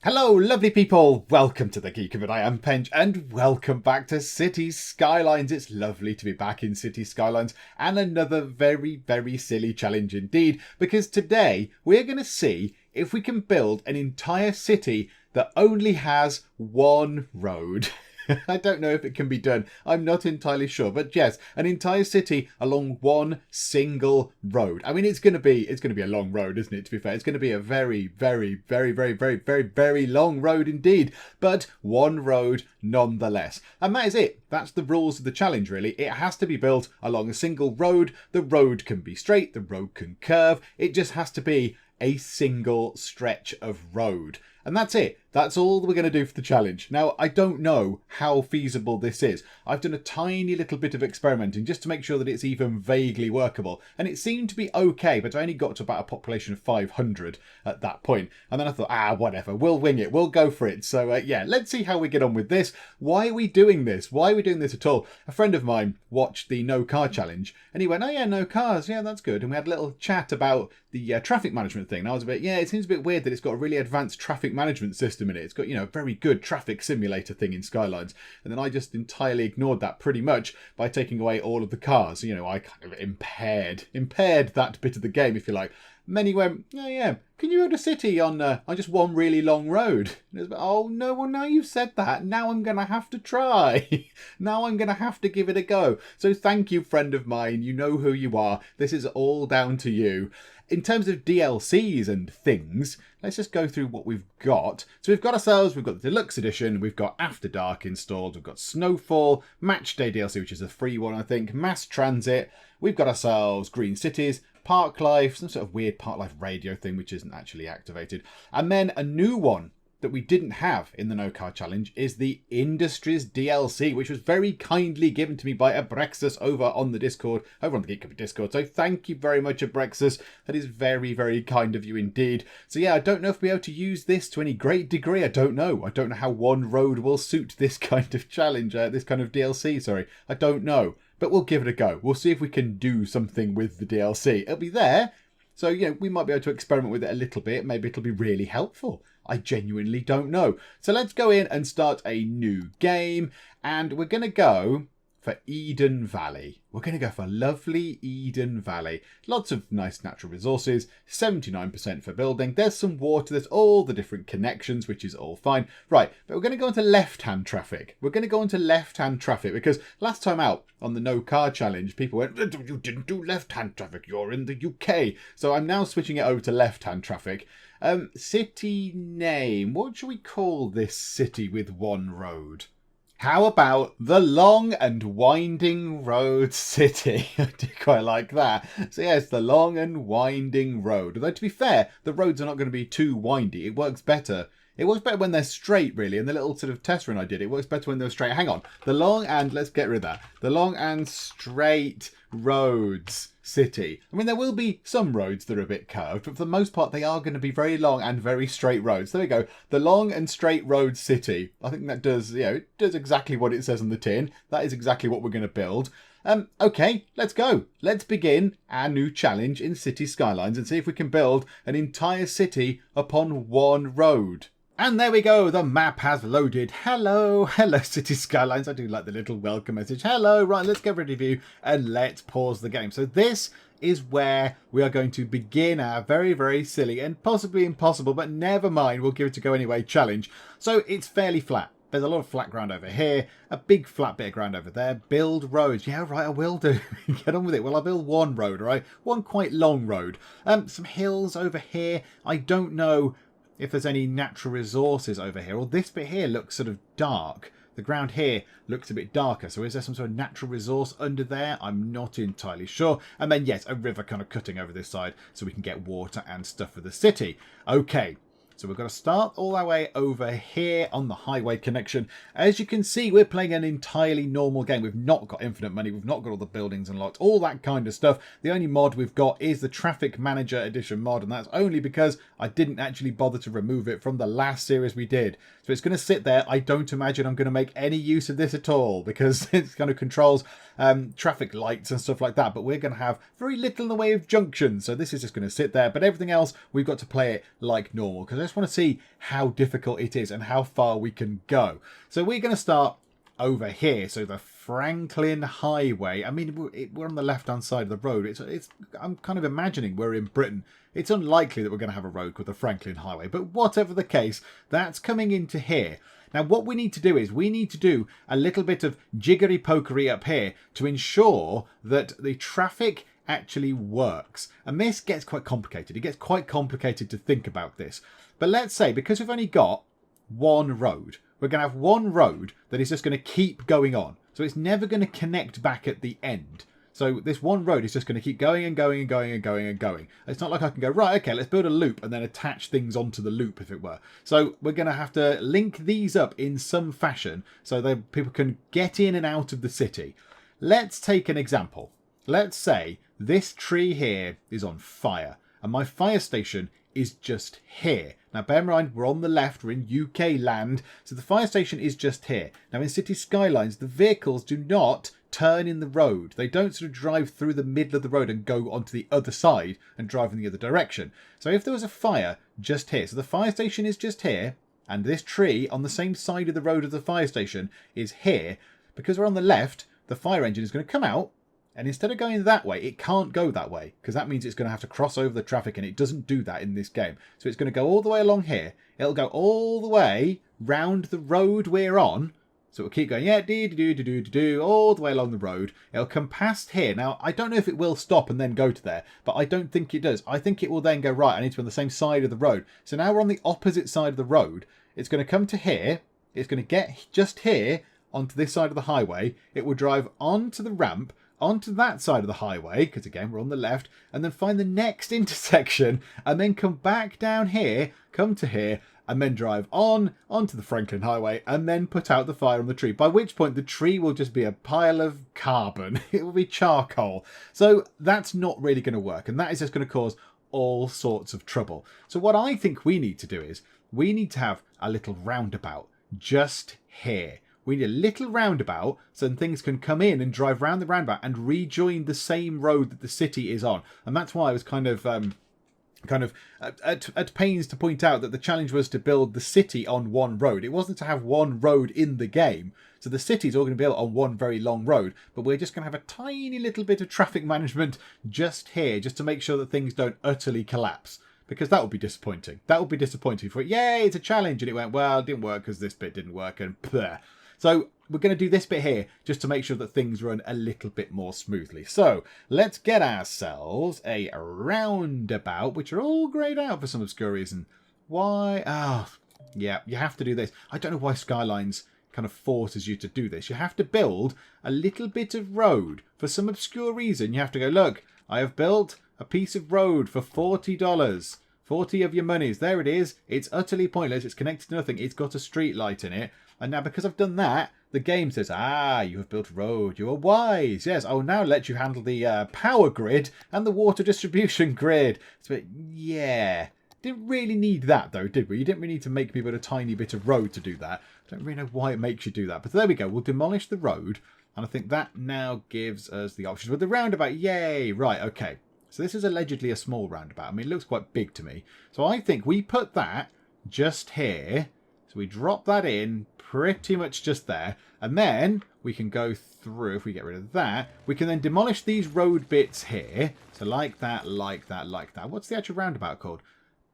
Hello, lovely people. Welcome to the Geek of It. I am Pench, and welcome back to City Skylines. It's lovely to be back in City Skylines, and another very, very silly challenge indeed, because today we're going to see if we can build an entire city that only has one road. I don't know if it can be done. I'm not entirely sure, but yes, an entire city along one single road. I mean, it's going to be a long road, isn't it? To be fair, it's going to be a very, very, very, very, very, very, very long road indeed, but one road nonetheless. And that is it. That's the rules of the challenge, really. It has to be built along a single road. The road can be straight, the road can curve. It just has to be a single stretch of road. And that's it. That's all we're going to do for the challenge. Now, I don't know how feasible this is. I've done a tiny little bit of experimenting just to make sure that it's even vaguely workable. And it seemed to be okay, but I only got to about a population of 500 at that point. And then I thought, whatever, we'll wing it. We'll go for it. So, yeah, let's see how we get on with this. Why are we doing this? Why are we doing this at all? A friend of mine watched the no car challenge and he went, oh yeah, no cars. Yeah, that's good. And we had a little chat about the traffic management thing. And I was a bit, it seems a bit weird that it's got a really advanced traffic management system in it. It's got, a very good traffic simulator thing in Skylines. And then I just entirely ignored that pretty much by taking away all of the cars. I kind of impaired that bit of the game, if you like. And then he went, yeah, can you build a city on just one really long road? And it was like, oh no, well now you've said that, now I'm going to have to try. Now I'm going to have to give it a go. So thank you, friend of mine. You know who you are. This is all down to you. In terms of DLCs and things, let's just go through what we've got. So we've got the Deluxe Edition, we've got After Dark installed, we've got Snowfall, Match Day DLC, which is a free one, I think, Mass Transit, we've got ourselves Green Cities, Park Life, some sort of weird Park Life radio thing which isn't actually activated. And then a new one that we didn't have in the No Car Challenge is the Industries DLC, which was very kindly given to me by Abrexus over on the Discord, over on the Geek of It Discord. So thank you very much, Abrexus. That is very, very kind of you indeed. So yeah, I don't know if we'll be able to use this to any great degree. I don't know. I don't know how one road will suit this kind of challenge, this kind of DLC, sorry. I don't know. But we'll give it a go. We'll see if we can do something with the DLC. It'll be there. So, we might be able to experiment with it a little bit. Maybe it'll be really helpful. I genuinely don't know. So let's go in and start a new game. And we're going to go for Eden Valley. We're going to go for lovely Eden Valley. Lots of nice natural resources. 79% for building. There's some water. There's all the different connections, which is all fine. Right, but we're going to go into left-hand traffic. We're going to go into left-hand traffic because last time out on the No Car Challenge, people went, you didn't do left-hand traffic. You're in the UK. So I'm now switching it over to left-hand traffic. City name. What should we call this city with one road? How about the Long and Winding Road City? I do quite like that. So yes, the Long and Winding Road. Although to be fair, the roads are not going to be too windy. It works better. It works better when they're straight, really. And the little sort of test run I did, it works better when they're straight. Hang on. Let's get rid of that. The Long and Straight Roads City. I mean, there will be some roads that are a bit curved, but for the most part, they are going to be very long and very straight roads. There we go. The Long and Straight Road City. I think that does, it does exactly what it says on the tin. That is exactly what we're going to build. Okay, let's go. Let's begin our new challenge in City Skylines and see if we can build an entire city upon one road. And there we go, the map has loaded. Hello City Skylines. I do like the little welcome message. Hello, right, let's get rid of you and let's pause the game. So this is where we are going to begin our very, very silly and possibly impossible, but never mind, we'll give it a go anyway, challenge. So it's fairly flat. There's a lot of flat ground over here, a big flat bit of ground over there. Build roads. Yeah, right, I will do. Get on with it. Well, I'll build one road, all right? One quite long road. Some hills over here. I don't know if there's any natural resources over here. Or this bit here looks sort of dark. The ground here looks a bit darker. So is there some sort of natural resource under there? I'm not entirely sure. And then, yes, a river kind of cutting over this side so we can get water and stuff for the city. Okay. So we've got to start all our way over here on the highway connection. As you can see, we're playing an entirely normal game. We've not got infinite money. We've not got all the buildings unlocked, all that kind of stuff. The only mod we've got is the Traffic Manager Edition mod, and that's only because I didn't actually bother to remove it from the last series we did. So it's going to sit there. I don't imagine I'm going to make any use of this at all because it kind of controls traffic lights and stuff like that. But we're going to have very little in the way of junctions. So this is just going to sit there. But everything else, we've got to play it like normal because I just want to see how difficult it is and how far we can go. So we're going to start over here. So the Franklin Highway. I mean, we're on the left-hand side of the road. I'm kind of imagining we're in Britain. It's unlikely that we're going to have a road called the Franklin Highway, but whatever the case, that's coming into here. Now, what we need to do is we need to do a little bit of jiggery-pokery up here to ensure that the traffic actually works. And this gets quite complicated. It gets quite complicated to think about this. But let's say, because we've only got one road, we're going to have one road that is just going to keep going on. So it's never going to connect back at the end. So this one road is just going to keep going and going and going and going and going. It's not like I can go, right, okay, let's build a loop and then attach things onto the loop, if it were. So we're going to have to link these up in some fashion so that people can get in and out of the city. Let's take an example. Let's say this tree here is on fire and my fire station is just here. Now, bear in mind, we're on the left, we're in UK land, so the fire station is just here. Now, in City Skylines, the vehicles do not turn in the road. They don't sort of drive through the middle of the road and go onto the other side and drive in the other direction. So if there was a fire just here, so the fire station is just here, and this tree on the same side of the road as the fire station is here, because we're on the left, the fire engine is going to come out, and instead of going that way, it can't go that way, because that means it's going to have to cross over the traffic, and it doesn't do that in this game. So it's going to go all the way along here. It'll go all the way round the road we're on. So it'll keep going, yeah, all the way along the road. It'll come past here. Now, I don't know if it will stop and then go to there, but I don't think it does. I think it will then go, right, I need to be on the same side of the road. So now we're on the opposite side of the road. It's going to come to here. It's going to get just here onto this side of the highway. It will drive onto the ramp, onto that side of the highway, because again, we're on the left, and then find the next intersection, and then come back down here, come to here, and then drive onto the Franklin Highway, and then put out the fire on the tree, by which point the tree will just be a pile of carbon. It will be charcoal. So that's not really going to work, and that is just going to cause all sorts of trouble. So what I think we need to do is, we need to have a little roundabout just here. We need a little roundabout so things can come in and drive round the roundabout and rejoin the same road that the city is on. And that's why I was kind of at pains to point out that the challenge was to build the city on one road. It wasn't to have one road in the game. So the city's all going to be built on one very long road, but we're just going to have a tiny little bit of traffic management just here, just to make sure that things don't utterly collapse. Because that would be disappointing. That would be disappointing for it. Yay, it's a challenge. And it went, well, it didn't work because this bit didn't work. And bleh. So we're going to do this bit here just to make sure that things run a little bit more smoothly. So let's get ourselves a roundabout, which are all greyed out for some obscure reason. Why? Oh, yeah, you have to do this. I don't know why Skylines kind of forces you to do this. You have to build a little bit of road for some obscure reason. You have to go, look, I have built a piece of road for $40. 40 of your monies. There it is. It's utterly pointless. It's connected to nothing. It's got a street light in it. And now because I've done that, the game says, ah, you have built a road. You are wise. Yes, I will now let you handle the power grid and the water distribution grid. So, yeah. Didn't really need that, though, did we? You didn't really need to make me build a tiny bit of road to do that. I don't really know why it makes you do that. But there we go. We'll demolish the road. And I think that now gives us the options with the roundabout. Yay. Right, okay. So this is allegedly a small roundabout. I mean, it looks quite big to me. So I think we put that just here. So we drop that in pretty much just there. And then we can go through, if we get rid of that, we can then demolish these road bits here. So like that, like that, like that. What's the actual roundabout called?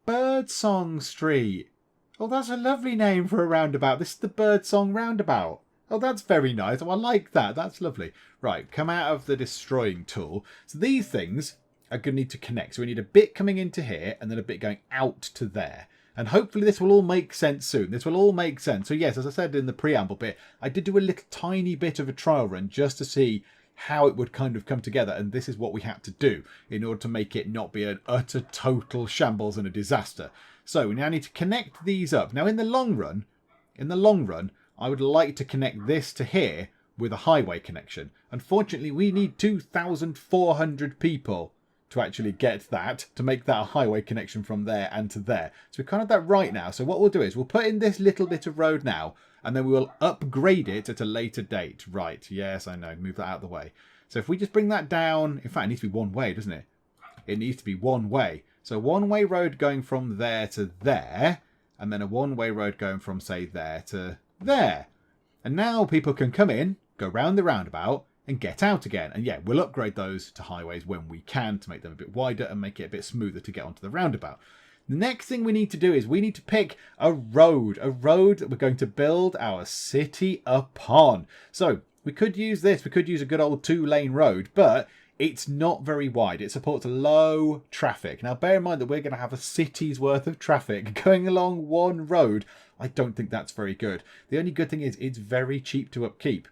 Birdsong Street. Oh, that's a lovely name for a roundabout. This is the Birdsong Roundabout. Oh, that's very nice. Oh, I like that. That's lovely. Right, come out of the destroying tool. So these things are going to need to connect. So we need a bit coming into here and then a bit going out to there. And hopefully this will all make sense soon. This will all make sense. So yes, as I said in the preamble bit, I did do a little tiny bit of a trial run just to see how it would kind of come together. And this is what we had to do in order to make it not be an utter total shambles and a disaster. So we now need to connect these up. Now in the long run, I would like to connect this to here with a highway connection. Unfortunately, we need 2,400 people to actually get that, to make that a highway connection from there and to there. So we can't have that right now. So what we'll do is we'll put in this little bit of road now, and then we will upgrade it at a later date. Right, yes, I know, move that out of the way. So if we just bring that down, in fact, it needs to be one way, doesn't it? It needs to be one way. So a one-way road going from there to there, and then a one-way road going from, say, there to there. And now people can come in, go round the roundabout, and get out again. And yeah, we'll upgrade those to highways when we can to make them a bit wider and make it a bit smoother to get onto the roundabout. The next thing we need to do is we need to pick a road that we're going to build our city upon. So we could use this. We could use a good old 2-lane road, but it's not very wide. It supports low traffic. Now, bear in mind that we're going to have a city's worth of traffic going along one road. I don't think that's very good. The only good thing is it's very cheap to upkeep.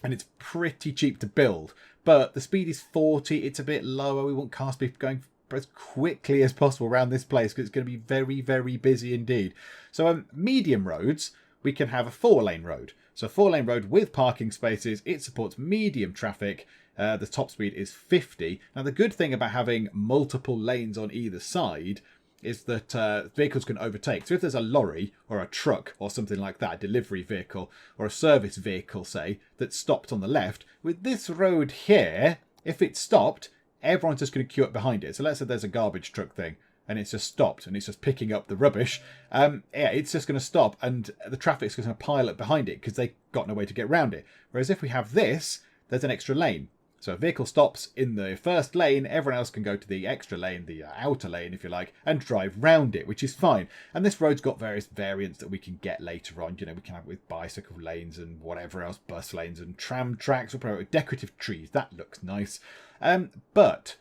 And it's pretty cheap to build. But the speed is 40. It's a bit lower. We want car speed going as quickly as possible around this place because it's going to be very, very busy indeed. So medium roads, we can have a 4-lane road. So a 4-lane road with parking spaces. It supports medium traffic. The top speed is 50. Now, the good thing about having multiple lanes on either side is that vehicles can overtake. So if there's a lorry or a truck or something like that, a delivery vehicle or a service vehicle, say, that stopped on the left, with this road here, if it stopped, everyone's just going to queue up behind it. So let's say there's a garbage truck thing and it's just stopped and it's just picking up the rubbish. Yeah, it's just going to stop and the traffic's going to pile up behind it because they've got no way to get around it. Whereas if we have this, there's an extra lane. So a vehicle stops in the first lane, everyone else can go to the extra lane, the outer lane, if you like, and drive round it, which is fine. And this road's got various variants that we can get later on. You know, we can have it with bicycle lanes and whatever else, bus lanes and tram tracks. We'll probably decorative trees. That looks nice. But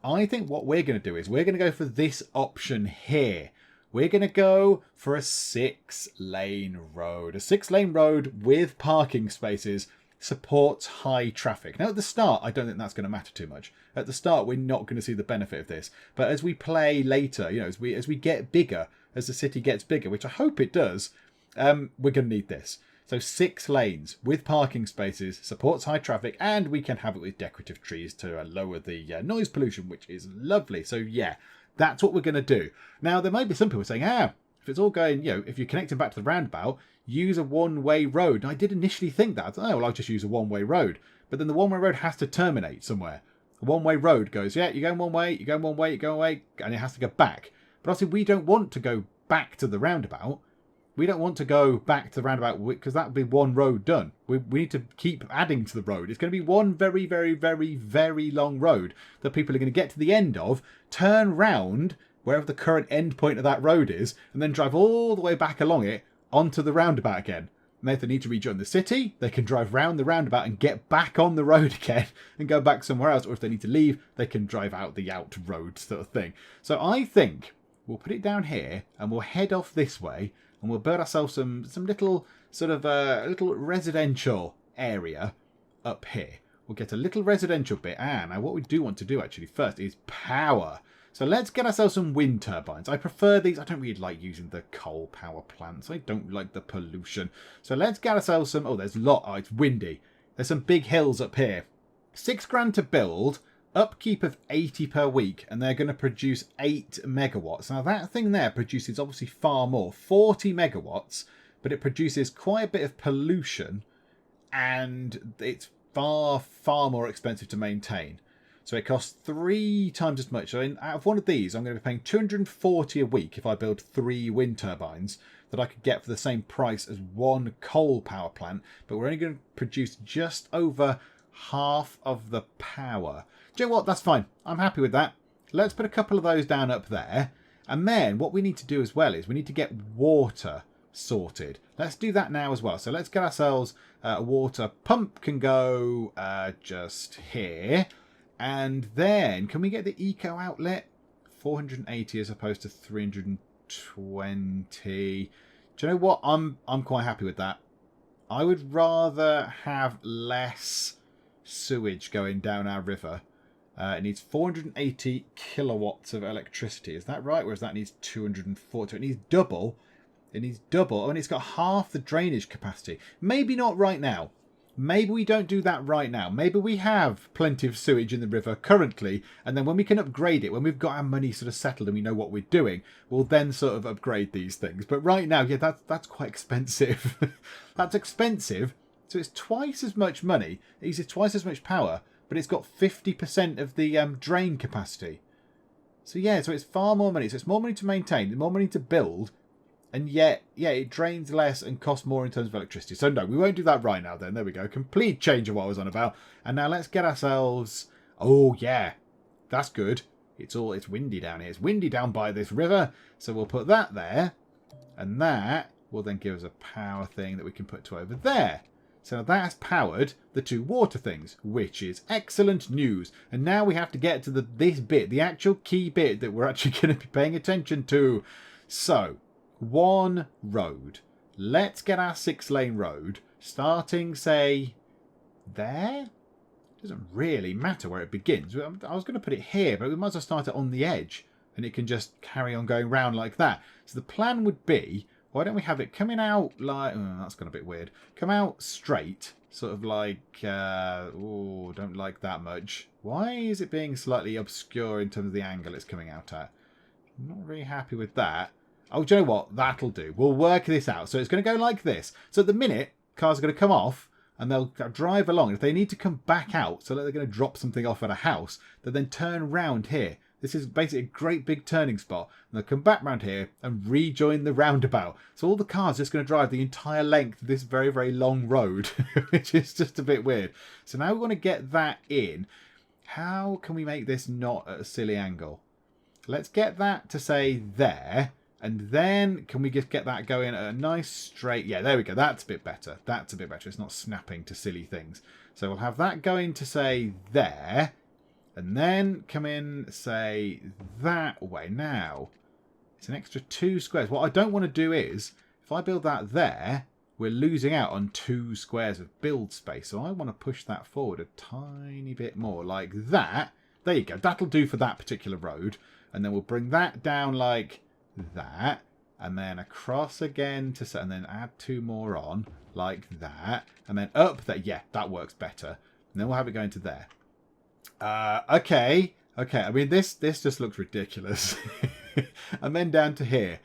I think what we're going to do is we're going to go for this option here. We're going to go for a 6-lane road. A 6-lane road with parking spaces supports high traffic. Now at the start, I don't think that's going to matter too much. At the start, we're not going to see the benefit of this. But as we play later, you know, as we get bigger, as the city gets bigger, which I hope it does, we're going to need this. So 6 lanes with parking spaces, supports high traffic, and we can have it with decorative trees to lower the noise pollution, which is lovely. So yeah, that's what we're going to do. Now, there might be some people saying, if it's all going, you know, if you're connecting back to the roundabout, use a one-way road. And I did initially think that. Well, I'll just use a one-way road. But then the one-way road has to terminate somewhere. A one-way road goes, yeah, you're going one way, you're going one way, you're going away, and it has to go back. But obviously, we don't want to go back to the roundabout. We don't want to go back to the roundabout because that would be one road done. We need to keep adding to the road. It's going to be one very, very, very, very long road that people are going to get to the end of, turn round wherever the current end point of that road is, and then drive all the way back along it onto the roundabout again. And if they need to rejoin the city, they can drive round the roundabout and get back on the road again and go back somewhere else. Or if they need to leave, they can drive out the out road sort of thing. So I think we'll put it down here and we'll head off this way and we'll build ourselves some little sort of little residential area up here. We'll get a little residential bit. And now what we do want to do actually first is power. So let's get ourselves some wind turbines. I prefer these. I don't really like using the coal power plants. I don't like the pollution. So let's get ourselves some... Oh, there's a lot. Oh, it's windy. There's some big hills up here. $6,000 to build. Upkeep of 80 per week. And they're going to produce 8 megawatts. Now, that thing there produces obviously far more. 40 megawatts. But it produces quite a bit of pollution. And it's far, far more expensive to maintain. So it costs 3 times as much. So out of one of these, I'm going to be paying $240 a week if I build 3 wind turbines that I could get for the same price as 1 coal power plant. But we're only going to produce just over half of the power. Do you know what? That's fine. I'm happy with that. Let's put a couple of those down up there. And then what we need to do as well is we need to get water sorted. Let's do that now as well. So let's get ourselves a water pump can go just here. And then, can we get the eco outlet? 480 as opposed to 320. Do you know what? I'm quite happy with that. I would rather have less sewage going down our river. It needs 480 kilowatts of electricity. Is that right? Whereas that needs 240. It needs double. It needs double. Oh, and it's got half the drainage capacity. Maybe not right now. Maybe we don't do that right now. Maybe we have plenty of sewage in the river currently, and then when we can upgrade it, when we've got our money sort of settled and we know what we're doing, we'll then sort of upgrade these things. But right now, yeah, that's quite expensive. That's expensive. So it's twice as much money. It uses twice as much power, but it's got 50% of the drain capacity. So yeah, so it's far more money. So it's more money to maintain, more money to build, and yet, yeah, it drains less and costs more in terms of electricity. So no, we won't do that right now then. There we go. Complete change of what I was on about. And now let's get ourselves... Oh, yeah. That's good. It's windy down here. It's windy down by this river. So we'll put that there. And that will then give us a power thing that we can put to over there. So now that's powered the two water things, which is excellent news. And now we have to get to this bit, the actual key bit that we're actually going to be paying attention to. So, one road. Let's get our 6-lane road starting, say, there. Doesn't really matter where it begins. I was going to put it here, but we might as well start it on the edge, and it can just carry on going round like that. So the plan would be, why don't we have it coming out like... Oh, that's gone a bit weird. Come out straight, sort of like... oh, don't like that much. Why is it being slightly obscure in terms of the angle it's coming out at? I'm not really happy with that. Oh, do you know what? That'll do. We'll work this out. So it's going to go like this. So at the minute, cars are going to come off and they'll drive along. If they need to come back out, so that they're going to drop something off at a house, they'll then turn round here. This is basically a great big turning spot. And they'll come back round here and rejoin the roundabout. So all the cars are just going to drive the entire length of this very, very long road, which is just a bit weird. So now we want to get that in. How can we make this not at a silly angle? Let's get that to say there. And then can we just get that going at a nice straight... Yeah, there we go. That's a bit better. That's a bit better. It's not snapping to silly things. So we'll have that going to say there. And then come in, say, that way. Now, it's an extra 2 squares. What I don't want to do is, if I build that there, we're losing out on 2 squares of build space. So I want to push that forward a tiny bit more, like that. There you go. That'll do for that particular road. And then we'll bring that down like that. And then across again, and then add 2 more on, like that. And then up there. Yeah, that works better. And then we'll have it going to there. Okay. I mean, this just looks ridiculous. And then down to here.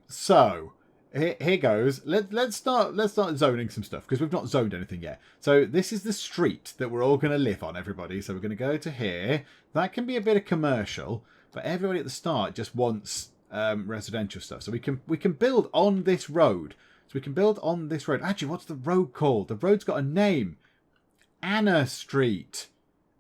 So here goes. Let's start zoning some stuff because we've not zoned anything yet. So this is the street that we're all going to live on, everybody. So we're going to go to here. That can be a bit of commercial, but everybody at the start just wants residential stuff. So we can build on this road. So we can build on this road. Actually, what's the road called? The road's got a name. Anna Street.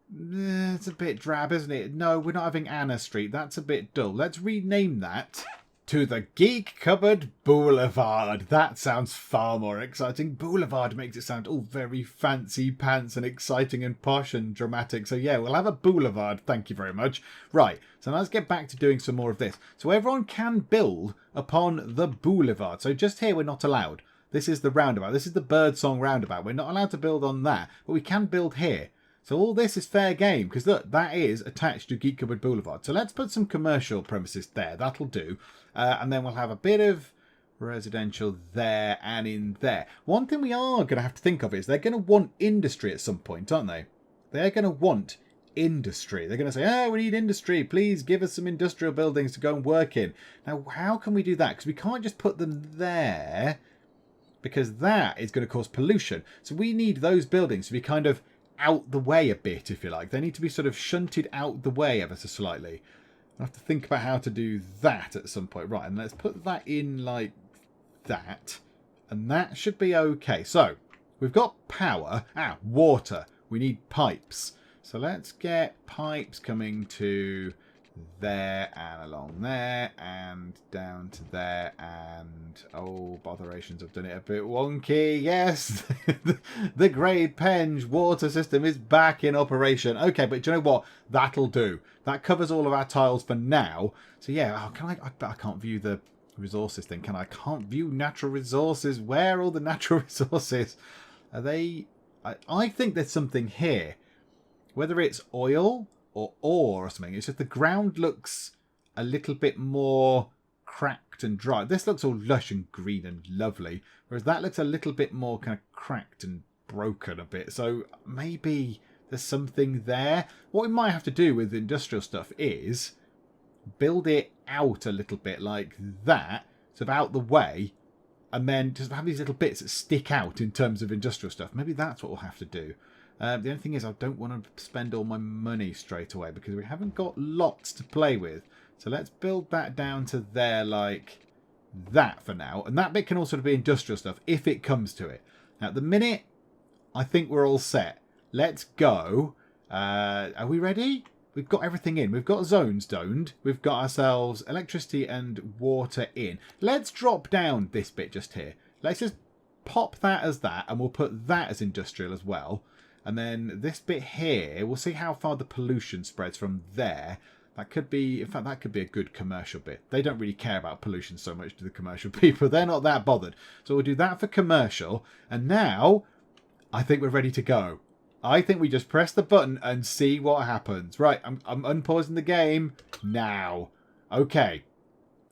It's a bit drab, isn't it? No, we're not having Anna Street. That's a bit dull. Let's rename that to the Geek Cupboard Boulevard. That sounds far more exciting. Boulevard makes it sound all very fancy pants and exciting and posh and dramatic. So yeah, we'll have a boulevard. Thank you very much. Right, so now let's get back to doing some more of this. So everyone can build upon the boulevard. So just here we're not allowed. This is the roundabout. This is the Birdsong roundabout. We're not allowed to build on that, but we can build here. So all this is fair game, because look, that is attached to Geek Cupboard Boulevard. So let's put some commercial premises there. That'll do. And then we'll have a bit of residential there and in there. One thing we are going to have to think of is they're going to want industry at some point, aren't they? They're going to want industry. They're going to say, oh, we need industry. Please give us some industrial buildings to go and work in. Now, how can we do that? Because we can't just put them there, because that is going to cause pollution. So we need those buildings to be kind of out the way a bit, if you like. They need to be sort of shunted out the way ever so slightly. I'll have to think about how to do that at some point. Right, and let's put that in like that. And that should be okay. So, we've got power. Water. We need pipes. So let's get pipes coming to there and along there and down to there and oh botherations, I've done it a bit wonky. Yes, the Great Penge water system is back in operation. Okay, but do you know what, that'll do. That covers all of our tiles for now. So yeah, I can't view the resources thing, can I? Can't view natural resources. Where are all the natural resources? Are they... I think there's something here, whether it's oil or ore or something. It's just the ground looks a little bit more cracked and dry. This looks all lush and green and lovely, whereas that looks a little bit more kind of cracked and broken a bit. So maybe there's something there. What we might have to do with industrial stuff is build it out a little bit like that, sort of out the way, and then just have these little bits that stick out in terms of industrial stuff. Maybe that's what we'll have to do. The only thing is I don't want to spend all my money straight away because we haven't got lots to play with. So let's build that down to there like that for now. And that bit can also be industrial stuff if it comes to it. Now, at the minute, I think we're all set. Let's go. Are we ready? We've got everything in. We've got zones zoned. We've got ourselves electricity and water in. Let's drop down this bit just here. Let's just pop that as that, and we'll put that as industrial as well. And then this bit here, we'll see how far the pollution spreads from there. That could be, in fact, that could be a good commercial bit. They don't really care about pollution so much to the commercial people. They're not that bothered. So we'll do that for commercial. And now, I think we're ready to go. I think we just press the button and see what happens. Right, I'm unpausing the game now. Okay.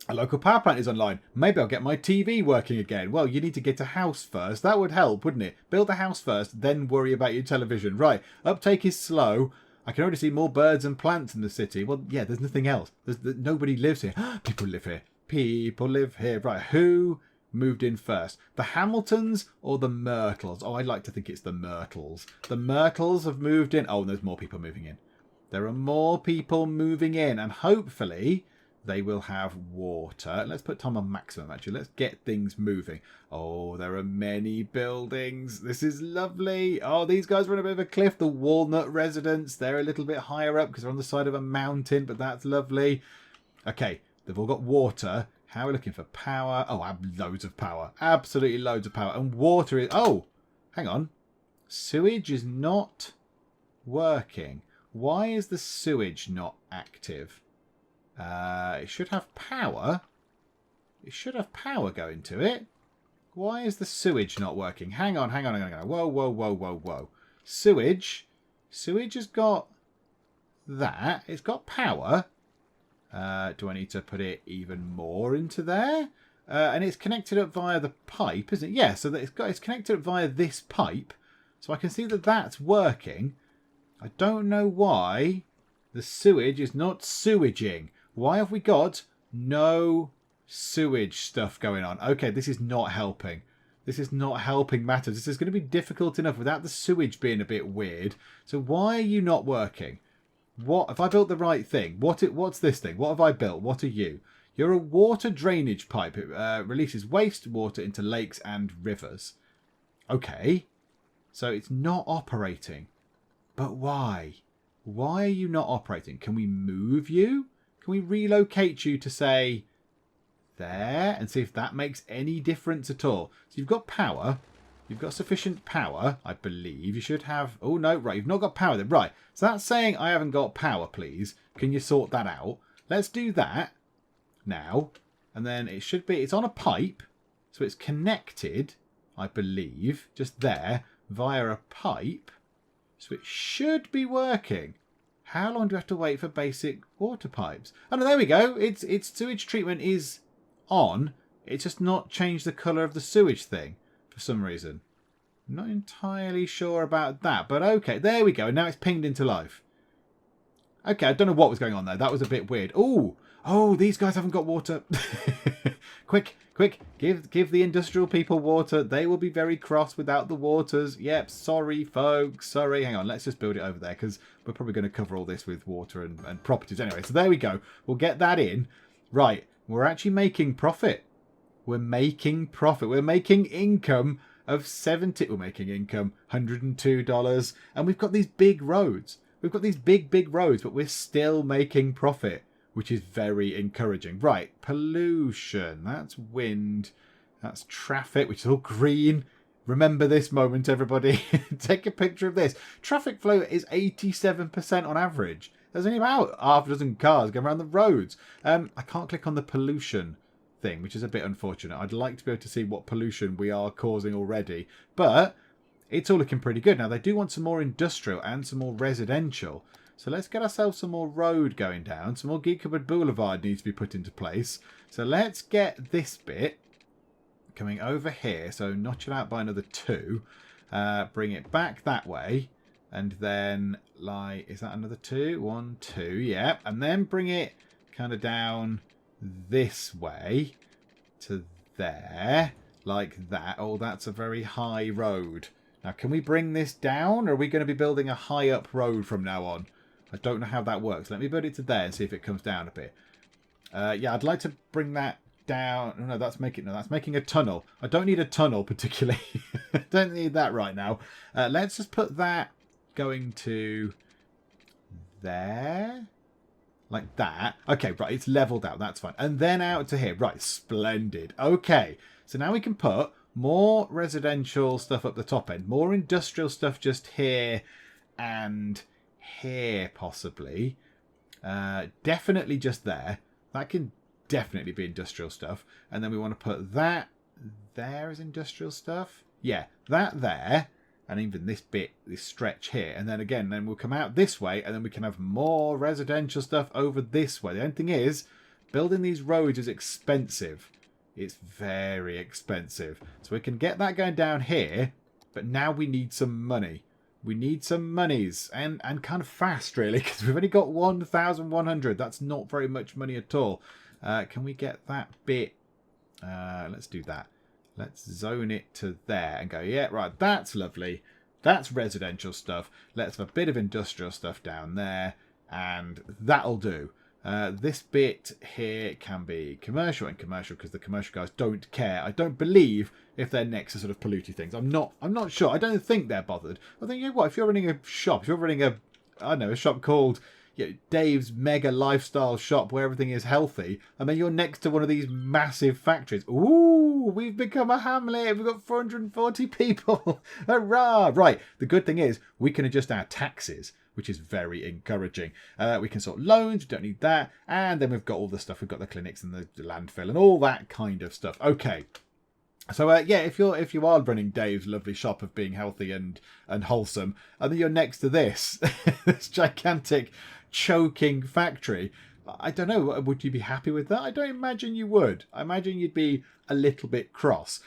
A local power plant is online. Maybe I'll get my TV working again. Well, you need to get a house first. That would help, wouldn't it? Build a house first, then worry about your television. Right, uptake is slow. I can already see more birds and plants in the city. Well, yeah, there's nothing else. Nobody lives here. People live here. People live here. Right, who moved in first? The Hamiltons or the Myrtles? Oh, I'd like to think it's the Myrtles. The Myrtles have moved in. Oh, and there's more people moving in. There are more people moving in, and hopefully they will have water. Let's put time on maximum, actually. Let's get things moving. Oh, there are many buildings. This is lovely. Oh, these guys are on a bit of a cliff. The Walnut residents, they're a little bit higher up because they're on the side of a mountain, but that's lovely. Okay, they've all got water. How are we looking for power? Oh, I have loads of power. Absolutely loads of power. And water is... Oh, hang on. Sewage is not working. Why is the sewage not active? It should have power. It should have power going to it. Why is the sewage not working? Hang on. Whoa, whoa, whoa, whoa, whoa. Sewage. Sewage has got that. It's got power. Do I need to put it even more into there? And it's connected up via the pipe, isn't it? Yeah, so that it's connected up via this pipe. So I can see that that's working. I don't know why the sewage is not sewaging. Why have we got no sewage stuff going on? Okay, this is not helping. This is not helping matters. This is going to be difficult enough without the sewage being a bit weird. So why are you not working? What have I built the right thing? What's this thing? What have I built? What are you? You're a water drainage pipe. It releases wastewater into lakes and rivers. Okay. So it's not operating. But why? Why are you not operating? Can we move you? Can we relocate you to, say, there? And see if that makes any difference at all. So you've got power. You've got sufficient power, I believe. You should have... Oh, no, right. You've not got power then. Right. So that's saying I haven't got power, please. Can you sort that out? Let's do that now. And then it should be... It's on a pipe. So it's connected, I believe, just there, via a pipe. So it should be working. How long do we have to wait for basic water pipes? Oh, no, there we go. Its sewage treatment is on. It's just not changed the colour of the sewage thing for some reason. I'm not entirely sure about that, but okay. There we go. Now it's pinged into life. Okay, I don't know what was going on there. That was a bit weird. Ooh. Oh, these guys haven't got water. Quick. Give the industrial people water. They will be very cross without the waters. Yep, sorry, folks. Sorry. Hang on, let's just build it over there because we're probably going to cover all this with water and properties anyway. So there we go. We'll get that in. Right, we're actually making profit. We're making profit. We're making income of 70... We're making income, $102. And we've got these big roads. We've got these big roads, but we're still making profit, which is very encouraging. Right, pollution. That's wind. That's traffic, which is all green. Remember this moment, everybody. Take a picture of this. Traffic flow is 87% on average. There's only about half a dozen cars going around the roads. I can't click on the pollution thing, which is a bit unfortunate. I'd like to be able to see what pollution we are causing already. But it's all looking pretty good. Now, they do want some more industrial and some more residential. So let's get ourselves some more road going down. Some more Geek Boulevard needs to be put into place. So let's get this bit coming over here. So notch it out by another 2. Bring it back that way. And then, like, is that another 2? 1, 2, yeah. And then bring it kind of down this way to there. Like that. Oh, that's a very high road. Now, can we bring this down? Or are we going to be building a high up road from now on? I don't know how that works. Let me build it to there and see if it comes down a bit. Yeah, I'd like to bring that down. No, that's making a tunnel. I don't need a tunnel particularly. I don't need that right now. Let's just put that going to there. Like that. Okay, right, it's leveled out. That's fine. And then out to here. Right, splendid. Okay, so now we can put more residential stuff up the top end. More industrial stuff just here and here, possibly. Definitely just there. That can definitely be industrial stuff. And then we want to put that there as industrial stuff. Yeah, that there. And even this bit, this stretch here. And then again, then we'll come out this way. And then we can have more residential stuff over this way. The only thing is, building these roads is expensive. It's very expensive. So we can get that going down here. But now we need some money. We need some monies. And kind of fast, really. Because we've only got 1,100. That's not very much money at all. Can we get that bit? Let's do that. Let's zone it to there and go, yeah, right, that's lovely. That's residential stuff. Let's have a bit of industrial stuff down there. And that'll do. This bit here can be commercial and commercial because the commercial guys don't care. I don't believe if they're next to sort of polluty things. I'm not sure. I don't think they're bothered. I think, you know what, if you're running a shop, if you're running a shop called Dave's Mega Lifestyle Shop where everything is healthy, and then you're next to one of these massive factories. Ooh, we've become a hamlet. We've got 440 people. Hurrah! Right, the good thing is we can adjust our taxes, which is very encouraging. We can sort loans, we don't need that. And then we've got all the stuff. We've got the clinics and the landfill and all that kind of stuff. Okay. So, yeah, if you are running Dave's lovely shop of being healthy and wholesome, and then you're next to this, this gigantic choking factory, I don't know, would you be happy with that? I don't imagine you would. I imagine you'd be a little bit cross.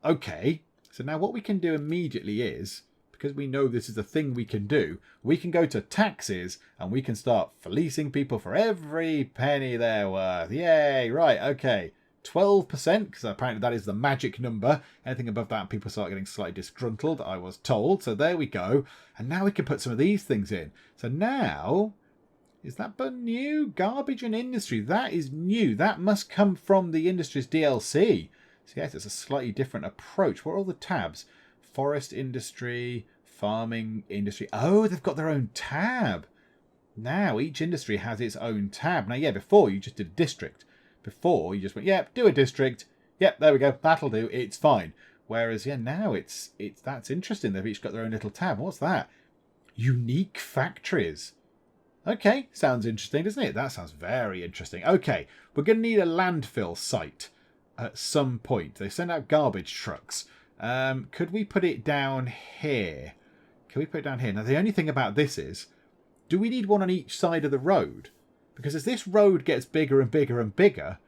Okay, so now what we can do immediately is, because we know this is a thing we can do, we can go to taxes and we can start fleecing people for every penny they're worth. Yay, right, okay. 12%, because apparently that is the magic number. Anything above that, people start getting slightly disgruntled, I was told. So there we go. And now we can put some of these things in. So now, is that but new? Garbage and industry, that is new. That must come from the industry's DLC. So yes, it's a slightly different approach. What are all the tabs? Forest industry, farming industry. Oh, they've got their own tab. Now each industry has its own tab. Now, yeah, before you just did a district. Before you just went, yep, do a district. Yep, there we go. That'll do. It's fine. Whereas, yeah, now it's that's interesting. They've each got their own little tab. What's that? Unique factories. Okay, sounds interesting, doesn't it? That sounds very interesting. Okay, we're going to need a landfill site at some point. They send out garbage trucks. Could we put it down here? Can we put it down here? Now, the only thing about this is, do we need one on each side of the road? Because as this road gets bigger and bigger and bigger,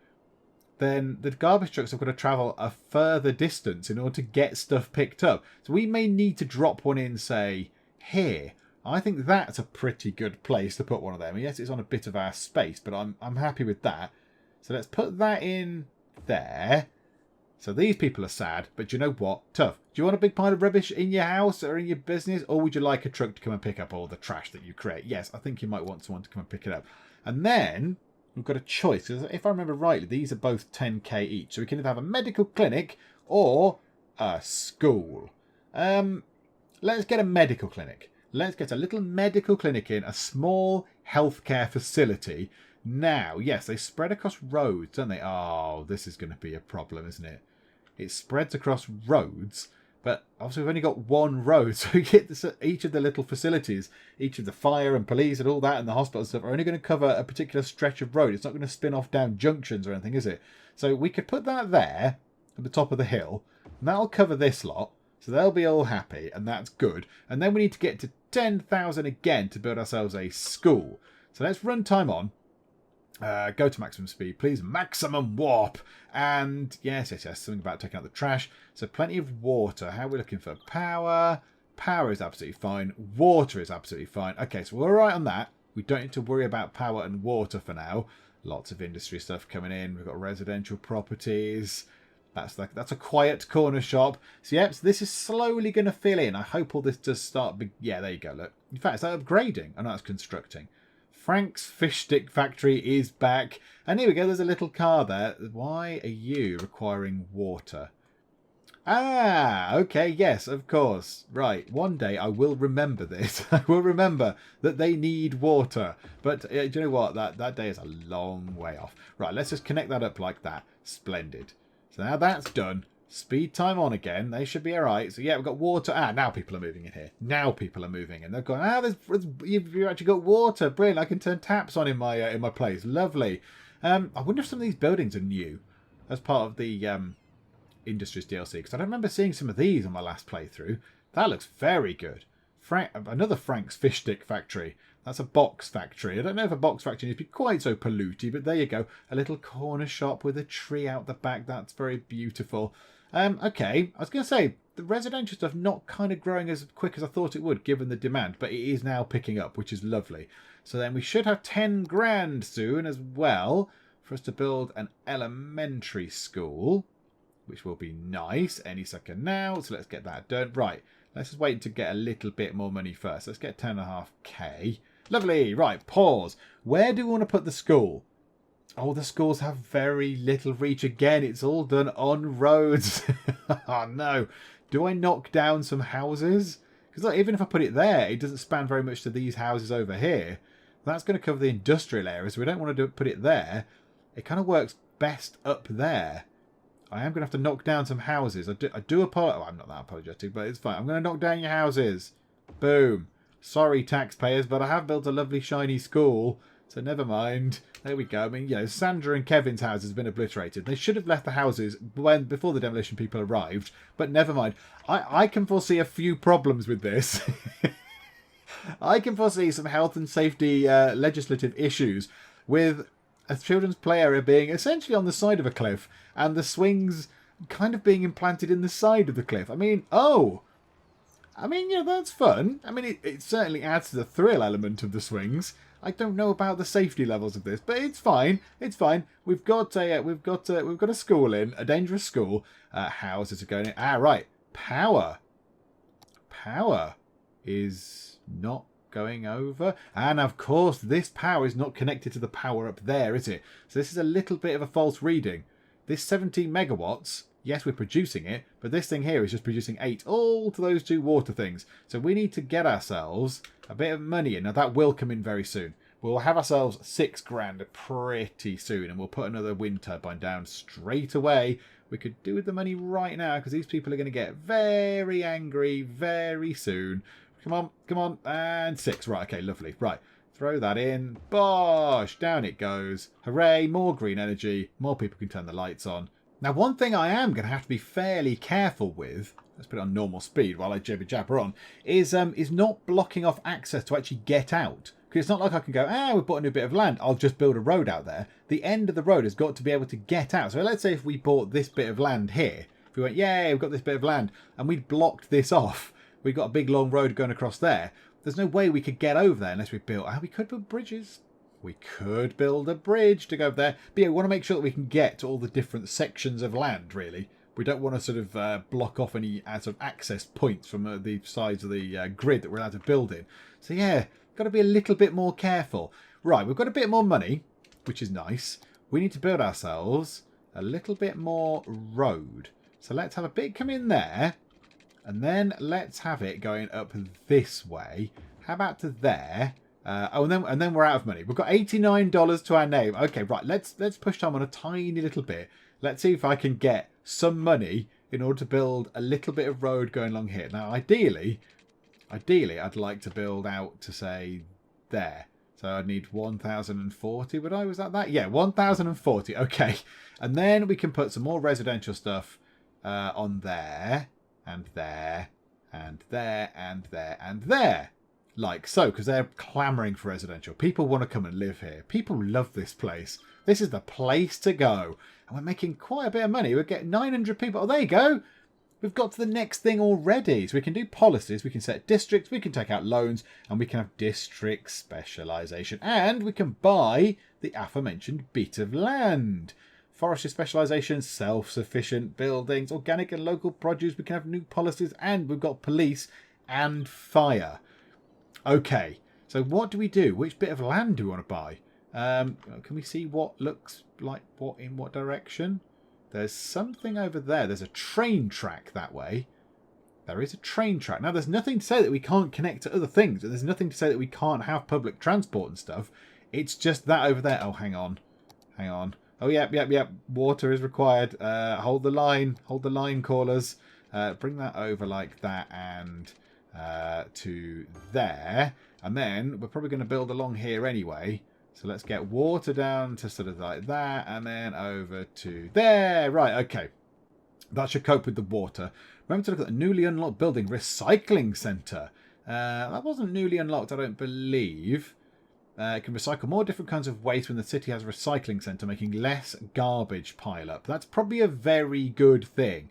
then the garbage trucks have got to travel a further distance in order to get stuff picked up. So we may need to drop one in, say, here. I think that's a pretty good place to put one of them. Yes, it's on a bit of our space, but I'm happy with that. So let's put that in there. So these people are sad, but you know what? Tough. Do you want a big pile of rubbish in your house or in your business? Or would you like a truck to come and pick up all the trash that you create? Yes, I think you might want someone to come and pick it up. And then we've got a choice. Because if I remember rightly, these are both 10k each. So we can either have a medical clinic or a school. Let's get a medical clinic. Let's get a little medical clinic in, a small healthcare facility. Now, yes, they spread across roads, don't they? Oh, this is going to be a problem, isn't it? It spreads across roads, but obviously we've only got one road, so we get this, each of the little facilities, each of the fire and police and all that and the hospital and stuff are only going to cover a particular stretch of road. It's not going to spin off down junctions or anything, is it? So we could put that there at the top of the hill, and that'll cover this lot, so they'll be all happy, and that's good. And then we need to get to 10,000 again to build ourselves a school. So let's run time on. Go to maximum speed, please. Maximum warp. And yes. Something about taking out the trash. So plenty of water. How are we looking for power? Power is absolutely fine. Water is absolutely fine. Okay, so we're all right on that. We don't need to worry about power and water for now. Lots of industry stuff coming in. We've got residential properties. That's a quiet corner shop. So, yep, so this is slowly going to fill in. I hope all this does start... Yeah, there you go, look. In fact, is that upgrading? Oh, no, it's constructing. Frank's Fish Stick Factory is back. And here we go, there's a little car there. Why are you requiring water? Ah, okay, yes, of course. Right, one day I will remember this. I will remember that they need water. But do you know what? That day is a long way off. Right, let's just connect that up like that. Splendid. So now that's done. Speed time on again. They should be all right. So yeah, we've got water. Ah, now people are moving in here. Now people are moving in. They've gone, you've actually got water. Brilliant. I can turn taps on in my place. Lovely. I wonder if some of these buildings are new as part of the Industries DLC, because I don't remember seeing some of these on my last playthrough. That looks very good. Another Frank's Fish Stick Factory. That's a box factory. I don't know if a box factory needs to be quite so polluted, but there you go. A little corner shop with a tree out the back. That's very beautiful. Okay, I was going to say, the residential stuff not kind of growing as quick as I thought it would, given the demand, but it is now picking up, which is lovely. So then we should have 10 grand soon as well for us to build an elementary school, which will be nice any second now. So let's get that done. Right, let's just wait to get a little bit more money first. Let's get 10.5k. Lovely. Right, pause. Where do we want to put the school? Oh, the schools have very little reach. Again, it's all done on roads. Oh, no. Do I knock down some houses? Because even if I put it there, it doesn't span very much to these houses over here. That's going to cover the industrial areas. We don't want to put it there. It kind of works best up there. I am going to have to knock down some houses. I do apologize. Oh, I'm not that apologetic, but it's fine. I'm going to knock down your houses. Boom. Sorry, taxpayers, but I have built a lovely shiny school. So never mind. There we go. I mean, you know, Sandra and Kevin's houses have been obliterated. They should have left the houses before the demolition people arrived. But never mind. I can foresee a few problems with this. I can foresee some health and safety legislative issues with a children's play area being essentially on the side of a cliff and the swings kind of being implanted in the side of the cliff. I mean, yeah, that's fun. I mean, it certainly adds to the thrill element of the swings. I don't know about the safety levels of this, but it's fine. It's fine. We've got a school in, a dangerous school. Houses are going in. Ah, right. Power is not going over. And of course, this power is not connected to the power up there, is it? So this is a little bit of a false reading. This 17 megawatts, yes, we're producing it, but this thing here is just producing 8, all to those 2 water things. So we need to get ourselves a bit of money in. Now, that will come in very soon. We'll have ourselves 6 grand pretty soon, and we'll put another wind turbine down straight away. We could do with the money right now, because these people are going to get very angry very soon. Come on, and 6. Right, okay, lovely. Right, throw that in. Bosh! Down it goes. Hooray, more green energy. More people can turn the lights on. Now, one thing I am going to have to be fairly careful with, let's put it on normal speed while I jibber-jabber on, is not blocking off access to actually get out. Because it's not like I can go, we've bought a new bit of land, I'll just build a road out there. The end of the road has got to be able to get out. So let's say if we bought this bit of land here, if we went, yay, we've got this bit of land, and we'd blocked this off, we've got a big long road going across there, there's no way we could get over there unless we built, we could build bridges. We could build a bridge to go over there. But yeah, we want to make sure that we can get to all the different sections of land, really. We don't want to sort of block off any sort of access points from the sides of the grid that we're allowed to build in. So yeah, got to be a little bit more careful. Right, we've got a bit more money, which is nice. We need to build ourselves a little bit more road. So let's have a bit come in there. And then let's have it going up this way. How about to there? And then we're out of money. We've got $89 to our name. Okay, right. Let's push time on a tiny little bit. Let's see if I can get some money in order to build a little bit of road going along here. Now, ideally, I'd like to build out to say there. So I'd need 1,040. Would I? Was that? Yeah, 1,040. Okay, and then we can put some more residential stuff on there and there and there and there and there. Like so, because they're clamouring for residential. People want to come and live here. People love this place. This is the place to go. And we're making quite a bit of money. We're getting 900 people. Oh, there you go. We've got to the next thing already. So we can do policies. We can set districts. We can take out loans. And we can have district specialization. And we can buy the aforementioned bit of land. Forestry specialization, self-sufficient buildings, organic and local produce. We can have new policies, and we've got police and fire. Okay, so what do we do? Which bit of land do we want to buy? Can we see what looks like what in what direction? There's something over there. There's a train track that way. There is a train track. Now, there's nothing to say that we can't connect to other things. There's nothing to say that we can't have public transport and stuff. It's just that over there. Oh, hang on. Hang on. Oh, yep. Water is required. Hold the line. Hold the line, callers. Bring that over like that and to there. And then we're probably going to build along here anyway. So let's get water down to sort of like that. And then over to there. Right, okay. That should cope with the water. Remember to look at the newly unlocked building recycling centre. That wasn't newly unlocked, I don't believe. It can recycle more different kinds of waste when the city has a recycling centre, making less garbage pile up. That's probably a very good thing.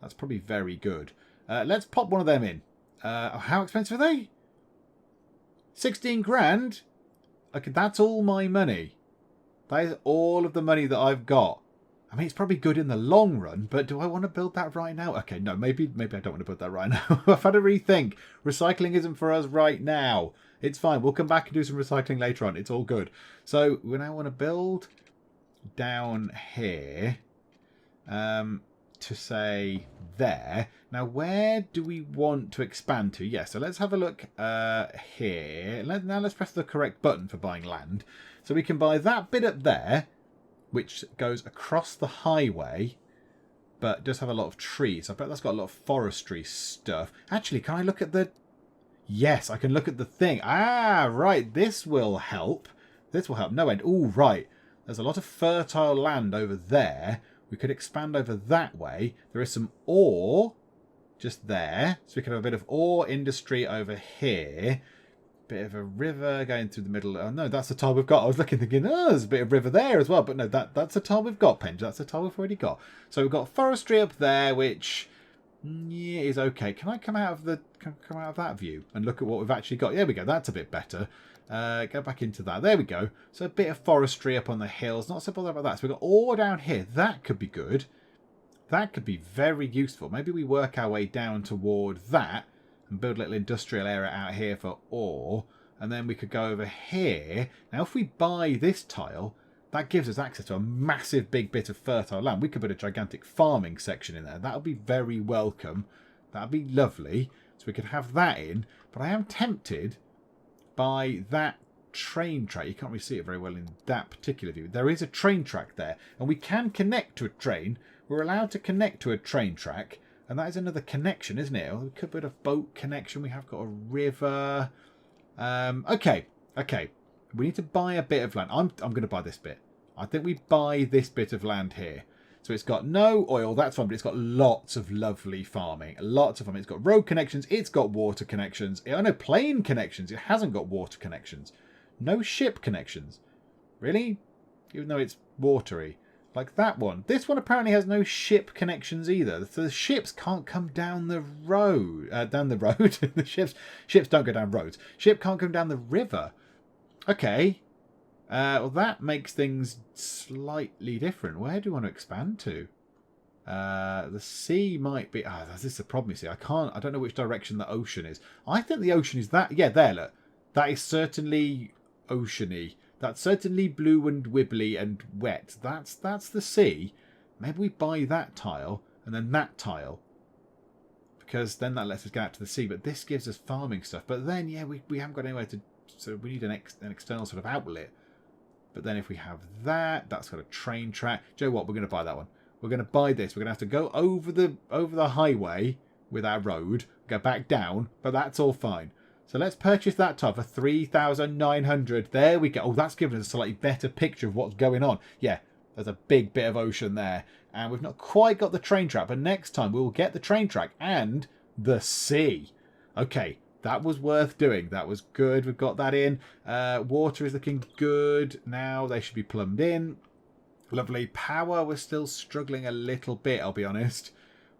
That's probably very good. Let's pop one of them in. How expensive are they? 16 grand? Okay, that's all my money. That is all of the money that I've got. I mean, it's probably good in the long run, but do I want to build that right now? Okay, no, maybe I don't want to build that right now. I've had a rethink. Recycling isn't for us right now. It's fine. We'll come back and do some recycling later on. It's all good. So we now want to build down here to say there. Now, where do we want to expand to? Yeah, so let's have a look here. Now let's press the correct button for buying land. So we can buy that bit up there, which goes across the highway, but does have a lot of trees. I bet that's got a lot of forestry stuff. Actually, can I look at the... Yes, I can look at the thing. Ah, right. This will help. This will help. No end. Oh, right. There's a lot of fertile land over there. We could expand over that way. There is some ore just there. So we could have a bit of ore industry over here. Bit of a river going through the middle. Oh, no, that's the tile we've got. I was looking thinking, oh, there's a bit of river there as well. But no, that's the tile we've got, Penge. That's the tile we've already got. So we've got forestry up there, which... yeah, is okay. Can I come out of that view and look at what we've actually got? There we go. That's a bit better. Go back into that. There we go. So a bit of forestry up on the hills. Not so bothered about that. So we've got ore down here. That could be good. That could be very useful. Maybe we work our way down toward that and build a little industrial area out here for ore. And then we could go over here. Now, if we buy this tile, that gives us access to a massive big bit of fertile land. We could put a gigantic farming section in there. That would be very welcome. That would be lovely. So we could have that in. But I am tempted by that train track. You can't really see it very well in that particular view. There is a train track there. And we can connect to a train. We're allowed to connect to a train track. And that is another connection, isn't it? We could put a boat connection. We have got a river. Okay. We need to buy a bit of land. I'm going to buy this bit. I think we buy this bit of land here. So it's got no oil, that's fine, but it's got lots of lovely farming. Lots of farming. It's got road connections. It's got water connections. I know plane connections. It hasn't got water connections. No ship connections. Really? Even though it's watery. Like that one. This one apparently has no ship connections either. So the ships can't come down the road. Down the road? The ships don't go down roads. Ship can't come down the river. Okay. Well, that makes things slightly different. Where do you want to expand to? The sea might be... this is the problem, you see. I don't know which direction the ocean is. I think the ocean is that... Yeah, there, look. That is certainly oceany. That's certainly blue and wibbly and wet. That's the sea. Maybe we buy that tile and then that tile. Because then that lets us get out to the sea. But this gives us farming stuff. But then, yeah, we haven't got anywhere to... So we need an external sort of outlet. But then if we have that, that's got a train track. Do you know what? We're going to buy that one. We're going to buy this. We're going to have to go over the highway with our road, go back down, but that's all fine. So let's purchase that tub for 3,900. There we go. Oh, that's given us a slightly better picture of what's going on. Yeah, there's a big bit of ocean there. And we've not quite got the train track, but next time we will get the train track and the sea. Okay. That was worth doing. That was good. We've got that in. Water is looking good. Now they should be plumbed in. Lovely. Power, we're still struggling a little bit, I'll be honest.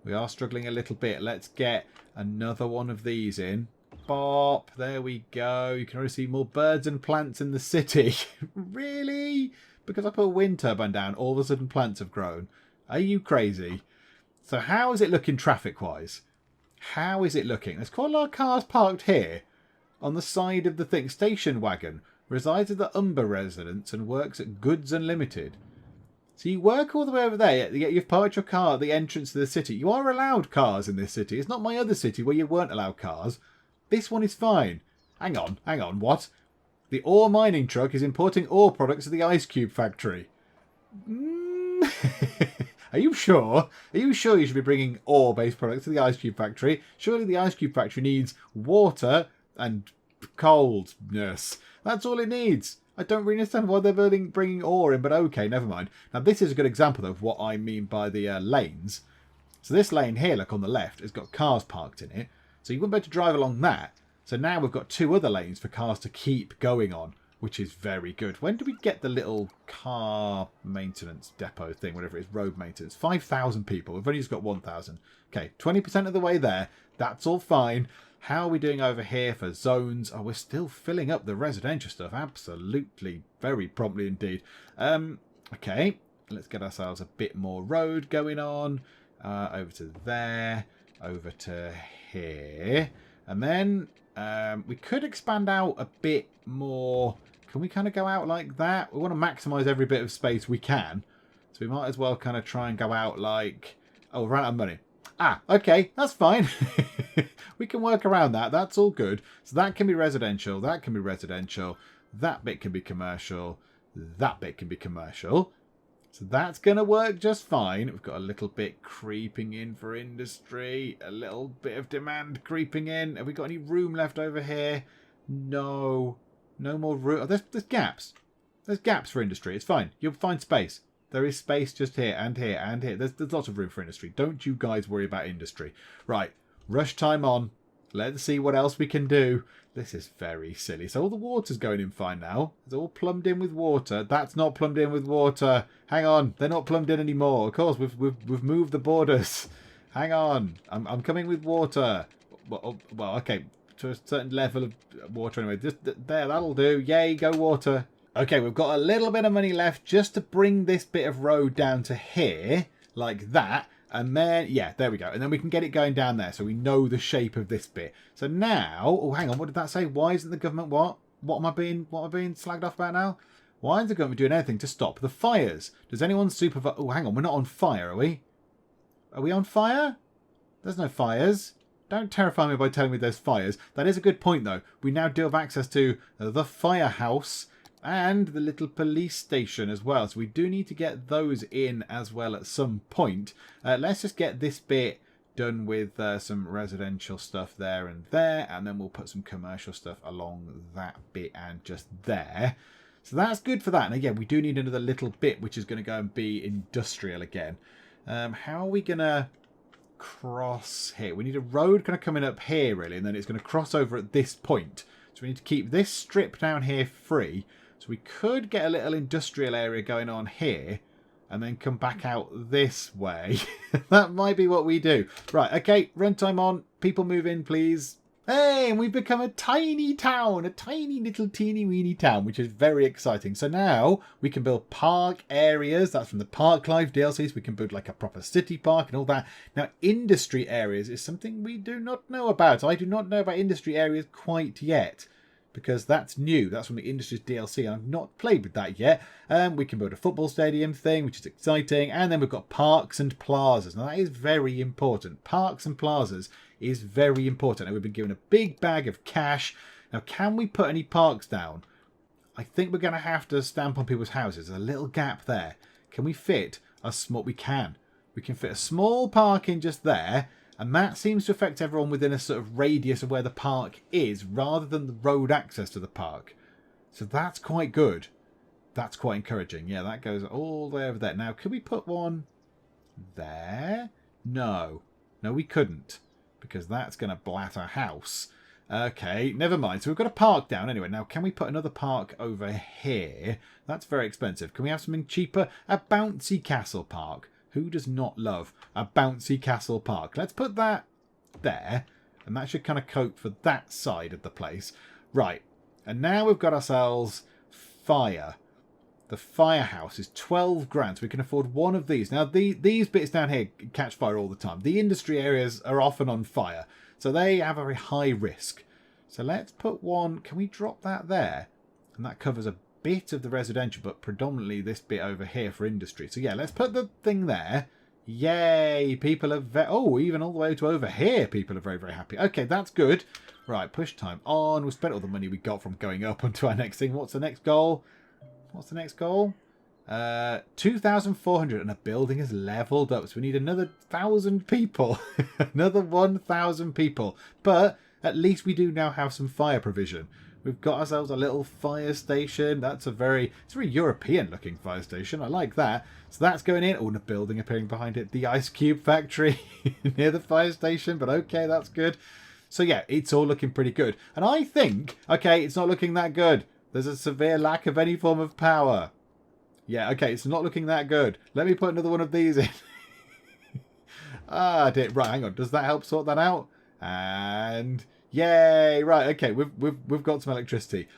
We are struggling a little bit. Let's get another one of these in. Bop. There we go. You can already see more birds and plants in the city. Really? Because I put a wind turbine down, all of a sudden plants have grown. Are you crazy? So how is it looking traffic-wise? How is it looking? There's quite a lot of cars parked here. On the side of the thing. Station wagon. Resides at the Umber residence and works at Goods Unlimited. So you work all the way over there, yet you've parked your car at the entrance to the city. You are allowed cars in this city. It's not my other city where you weren't allowed cars. This one is fine. Hang on, what? The ore mining truck is importing ore products to the ice cube factory. Are you sure? Are you sure you should be bringing ore-based products to the ice cube factory? Surely the ice cube factory needs water and coldness. That's all it needs. I don't really understand why they're bringing ore in, but okay, never mind. Now, this is a good example of what I mean by the lanes. So this lane here, look, on the left, has got cars parked in it. So you wouldn't be able to drive along that. So now we've got two other lanes for cars to keep going on, which is very good. When do we get the little car maintenance depot thing, whatever it is, road maintenance? 5,000 people. We've only just got 1,000. Okay, 20% of the way there. That's all fine. How are we doing over here for zones? Oh, we're still filling up the residential stuff. Absolutely. Very promptly indeed. Okay. Let's get ourselves a bit more road going on. Over to there. Over to here. And then we could expand out a bit more. Can we kind of go out like that? We want to maximise every bit of space we can. So we might as well kind of try and go out like... Oh, we're out of money. Ah, okay. That's fine. We can work around that. That's all good. So that can be residential. That can be residential. That bit can be commercial. That bit can be commercial. So that's going to work just fine. We've got a little bit creeping in for industry. A little bit of demand creeping in. Have we got any room left over here? No. No more room. Oh, there's gaps. There's gaps for industry. It's fine. You'll find space. There is space just here and here and here. There's lots of room for industry. Don't you guys worry about industry. Right. Rush time on. Let's see what else we can do. This is very silly. So all the water's going in fine now. It's all plumbed in with water. That's not plumbed in with water. Hang on. They're not plumbed in anymore. Of course, we've moved the borders. Hang on. I'm coming with water. Well, okay. To a certain level of water anyway. Just there. That'll do. Yay, go water. Okay, we've got a little bit of money left just to bring this bit of road down to here. Like that. And then, yeah, there we go. And then we can get it going down there so we know the shape of this bit. So now, oh, hang on, what did that say? Why isn't the government what? What am I being slagged off about now? Why isn't the government doing anything to stop the fires? Does anyone supervise? Oh, hang on, we're not on fire, are we? Are we on fire? There's no fires. Don't terrify me by telling me there's fires. That is a good point, though. We now do have access to the firehouse and the little police station as well. So we do need to get those in as well at some point. Let's just get this bit done with some residential stuff there, and then we'll put some commercial stuff along that bit and just there. So that's good for that. And again, we do need another little bit, which is going to go and be industrial again. How are we going to cross here? We need a road kind of coming up here, really, and then it's going to cross over at this point. So we need to keep this strip down here free. So we could get a little industrial area going on here and then come back out this way. That might be what we do. Right, okay, runtime on. People move in, please. Hey, and we've become a tiny town, a tiny little teeny weeny town, which is very exciting. So now we can build park areas. That's from the Park Life DLCs. We can build like a proper city park and all that. Now, industry areas is something we do not know about. I do not know about industry areas quite yet, because that's new. That's from the Industries DLC. I've not played with that yet. We can build a football stadium thing, which is exciting. And then we've got parks and plazas. Now, that is very important. Parks and plazas is very important. And we've been given a big bag of cash. Now, can we put any parks down? I think we're going to have to stamp on people's houses. There's a little gap there. Can we fit a small... We can. We can fit a small park in just there. And that seems to affect everyone within a sort of radius of where the park is, rather than the road access to the park. So that's quite good. That's quite encouraging. Yeah, that goes all the way over there. Now, could we put one there? No. No, we couldn't. Because that's going to blat a house. Okay, never mind. So we've got a park down anyway. Now, can we put another park over here? That's very expensive. Can we have something cheaper? A bouncy castle park. Who does not love a bouncy castle park? Let's put that there. And that should kind of cope for that side of the place. Right. And now we've got ourselves fire. The firehouse is 12 grand, so we can afford one of these. Now, these bits down here catch fire all the time. The industry areas are often on fire, so they have a very high risk. So let's put one... Can we drop that there? And that covers a bit of the residential, but predominantly this bit over here for industry. So yeah, let's put the thing there. Yay! People are... Oh, even all the way to over here, people are very, very happy. Okay, that's good. Right, push time on. We've spent all the money we got from going up onto our next thing. What's the next goal? What's the next goal? 2,400, and a building is leveled up. So we need another 1,000 people. Another 1,000 people. But at least we do now have some fire provision. We've got ourselves a little fire station. That's it's a very European looking fire station. I like that. So that's going in. Oh, and a building appearing behind it. The ice cube factory near the fire station. But okay, that's good. So yeah, it's all looking pretty good. And I think, okay, it's not looking that good. There's a severe lack of any form of power. Yeah, okay, it's not looking that good. Let me put another one of these in. Right, hang on. Does that help sort that out? And yay! Right, okay, we've got some electricity.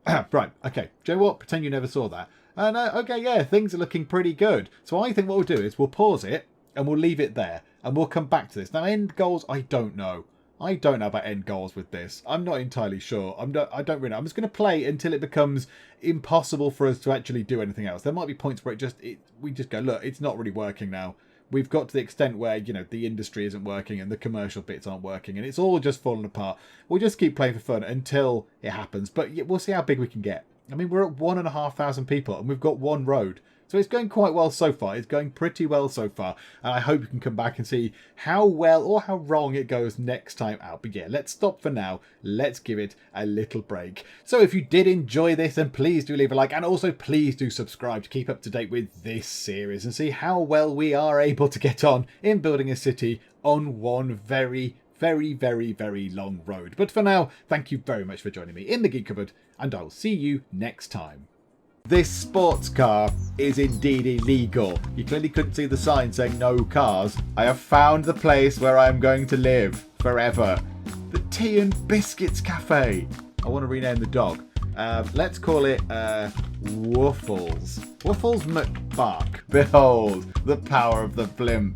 Right, okay. Do you know what? Pretend you never saw that. Okay, yeah, things are looking pretty good. So I think what we'll do is we'll pause it and we'll leave it there and we'll come back to this. Now, end goals, I don't know. I don't know about end goals with this. I'm not entirely sure. I don't really know. I'm just going to play until it becomes impossible for us to actually do anything else. There might be points where we just go, look, it's not really working now. We've got to the extent where, you know, the industry isn't working and the commercial bits aren't working and it's all just falling apart. We'll just keep playing for fun until it happens. But we'll see how big we can get. I mean, we're at 1,500 people and we've got one road. So it's going quite well so far. It's going pretty well so far. And I hope you can come back and see how well or how wrong it goes next time out. But yeah, let's stop for now. Let's give it a little break. So if you did enjoy this, then please do leave a like. And also please do subscribe to keep up to date with this series and see how well we are able to get on in building a city on one very, very, very, very long road. But for now, thank you very much for joining me in the Geek Cupboard. And I'll see you next time. This sports car is indeed illegal. You clearly couldn't see the sign saying no cars. I have found the place where I am going to live forever. The Tea and Biscuits Cafe. I want to rename the dog. Let's call it Woofles. Woofles McBark. Behold, the power of the blimp.